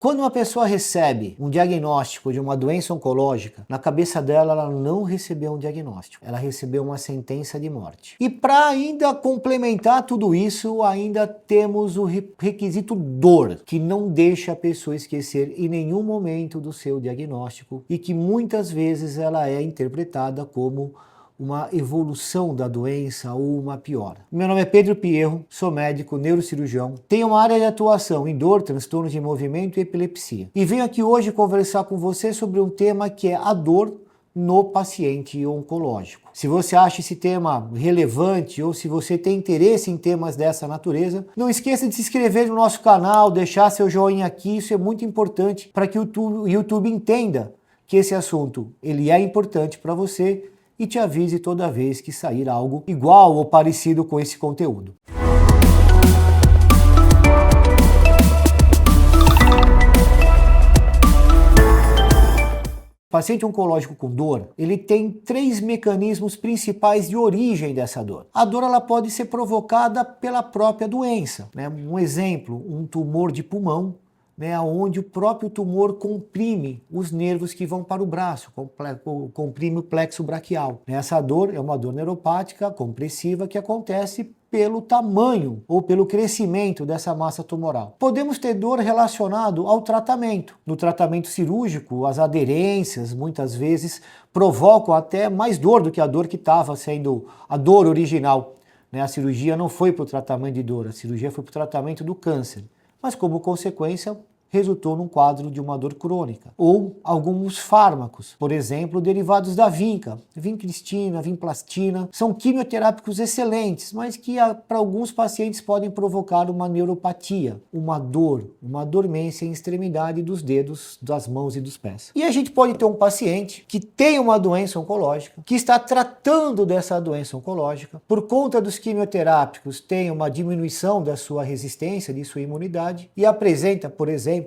Quando uma pessoa recebe um diagnóstico de uma doença oncológica, na cabeça dela ela não recebeu um diagnóstico, ela recebeu uma sentença de morte. E para ainda complementar tudo isso, ainda temos o requisito dor, que não deixa a pessoa esquecer em nenhum momento do seu diagnóstico e que muitas vezes ela é interpretada como uma evolução da doença ou uma piora. Meu nome é Pedro Pierro, sou médico neurocirurgião, tenho uma área de atuação em dor, transtornos de movimento e epilepsia. E venho aqui hoje conversar com você sobre um tema que é a dor no paciente oncológico. Se você acha esse tema relevante ou se você tem interesse em temas dessa natureza, não esqueça de se inscrever no nosso canal, deixar seu joinha aqui, isso é muito importante para que o YouTube entenda que esse assunto ele é importante para você e te avise toda vez que sair algo igual ou parecido com esse conteúdo. O paciente oncológico com dor, ele tem 3 mecanismos principais de origem dessa dor. A dor ela pode ser provocada pela própria doença, né? Um exemplo, um tumor de pulmão, onde o próprio tumor comprime os nervos que vão para o braço, comprime o plexo braquial. Essa dor é uma dor neuropática compressiva que acontece pelo tamanho ou pelo crescimento dessa massa tumoral. Podemos ter dor relacionado ao tratamento. No tratamento cirúrgico, as aderências muitas vezes provocam até mais dor do que a dor que estava sendo a dor original. A cirurgia não foi para o tratamento de dor, a cirurgia foi para o tratamento do câncer. Mas como consequência, resultou num quadro de uma dor crônica. Ou alguns fármacos, por exemplo, derivados da vinca, vincristina, vinplastina, são quimioterápicos excelentes, mas que para alguns pacientes podem provocar uma neuropatia, uma dor, uma dormência em extremidade dos dedos, das mãos e dos pés. E a gente pode ter um paciente que tem uma doença oncológica, que está tratando dessa doença oncológica, por conta dos quimioterápicos tem uma diminuição da sua resistência, de sua imunidade, e apresenta, por exemplo,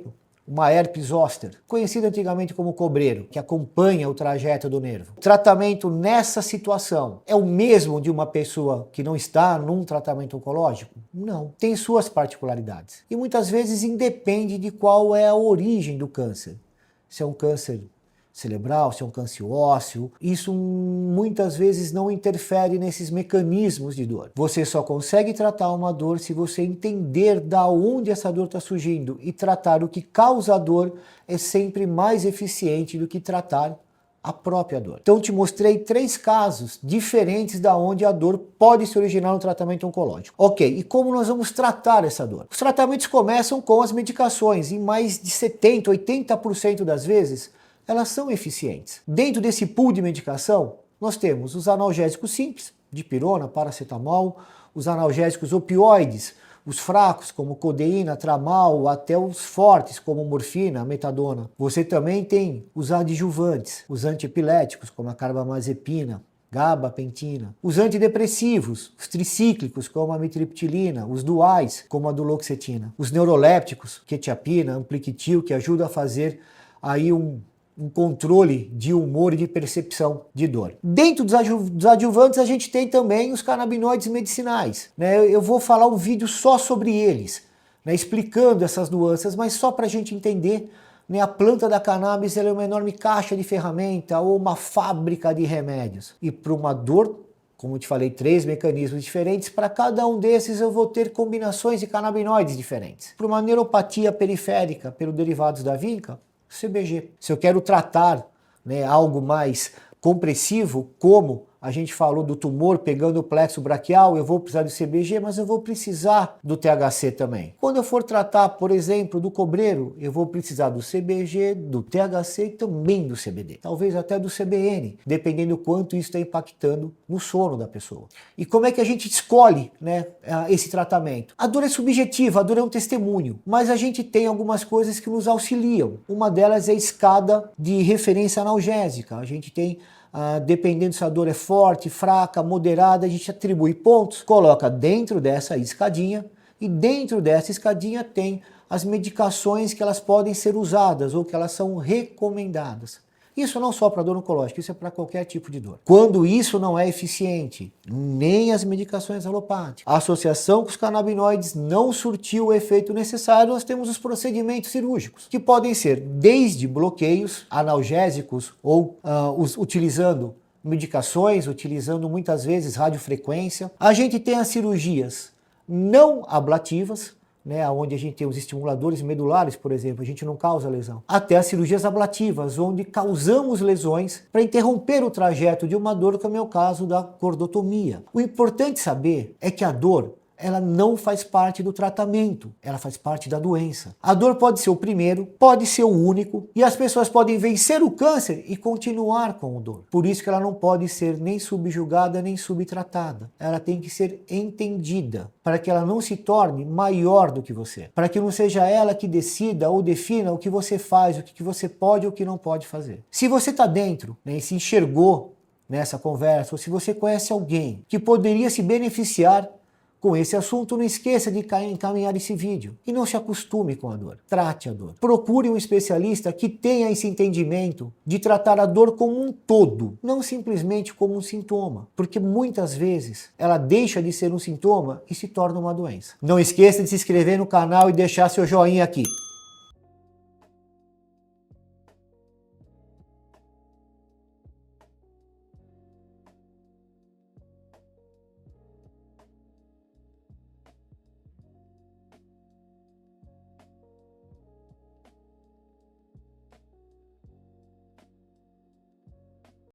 uma herpes zoster, conhecida antigamente como cobreiro, que acompanha o trajeto do nervo. O tratamento nessa situação é o mesmo de uma pessoa que não está num tratamento oncológico? Não, tem suas particularidades. E muitas vezes independe de qual é a origem do câncer. Se é um câncer cerebral, se é um câncer ósseo, isso muitas vezes não interfere nesses mecanismos de dor. Você só consegue tratar uma dor se você entender da onde essa dor está surgindo, e tratar o que causa a dor é sempre mais eficiente do que tratar a própria dor. Então te mostrei 3 casos diferentes da onde a dor pode se originar no tratamento oncológico. Ok, e como nós vamos tratar essa dor? Os tratamentos começam com as medicações, e mais de 70%, 80% das vezes elas são eficientes. Dentro desse pool de medicação, nós temos os analgésicos simples, dipirona, paracetamol, os analgésicos opioides, os fracos como codeína, tramal, até os fortes como morfina, metadona. Você também tem os adjuvantes, os antiepiléticos como a carbamazepina, gabapentina, os antidepressivos, os tricíclicos como a mitriptilina, os duais como a duloxetina, os neurolépticos, quetiapina, ampliquitil, que ajuda a fazer aí um controle de humor e de percepção de dor. Dentro dos adjuvantes a gente tem também os canabinoides medicinais. Eu vou falar um vídeo só sobre eles, explicando essas nuances, mas só para a gente entender, a planta da cannabis ela é uma enorme caixa de ferramenta ou uma fábrica de remédios. E para uma dor, como eu te falei, 3 mecanismos diferentes, para cada um desses eu vou ter combinações de canabinoides diferentes. Para uma neuropatia periférica, pelos derivados da vinca, CBG. Se eu quero tratar algo mais compressivo, como a gente falou do tumor pegando o plexo braquial, eu vou precisar do CBG, mas eu vou precisar do THC também. Quando eu for tratar, por exemplo, do cobreiro, eu vou precisar do CBG, do THC e também do CBD. Talvez até do CBN, dependendo do quanto isso está impactando no sono da pessoa. E como é que a gente escolhe esse tratamento? A dor é subjetiva, a dor é um testemunho, mas a gente tem algumas coisas que nos auxiliam. Uma delas é a escada de referência analgésica. A gente tem dependendo se a dor é forte, fraca, moderada, a gente atribui pontos, coloca dentro dessa escadinha, e dentro dessa escadinha tem as medicações que elas podem ser usadas ou que elas são recomendadas. Isso não só para dor oncológica, isso é para qualquer tipo de dor. Quando isso não é eficiente, nem as medicações alopáticas, a associação com os canabinoides não surtiu o efeito necessário, nós temos os procedimentos cirúrgicos, que podem ser desde bloqueios analgésicos ou utilizando medicações, utilizando muitas vezes radiofrequência. A gente tem as cirurgias não ablativas, né, onde a gente tem os estimuladores medulares, por exemplo, a gente não causa lesão. Até as cirurgias ablativas, onde causamos lesões para interromper o trajeto de uma dor, que é o meu caso da cordotomia. O importante saber é que a dor, ela não faz parte do tratamento, ela faz parte da doença. A dor pode ser o primeiro, pode ser o único, e as pessoas podem vencer o câncer e continuar com a dor. Por isso que ela não pode ser nem subjugada nem subtratada. Ela tem que ser entendida, para que ela não se torne maior do que você. Para que não seja ela que decida ou defina o que você faz, o que você pode ou o que não pode fazer. Se você está dentro, né, e se enxergou nessa conversa, ou se você conhece alguém que poderia se beneficiar com esse assunto, não esqueça de encaminhar esse vídeo e não se acostume com a dor. Trate a dor. Procure um especialista que tenha esse entendimento de tratar a dor como um todo, não simplesmente como um sintoma, porque muitas vezes ela deixa de ser um sintoma e se torna uma doença. Não esqueça de se inscrever no canal e deixar seu joinha aqui.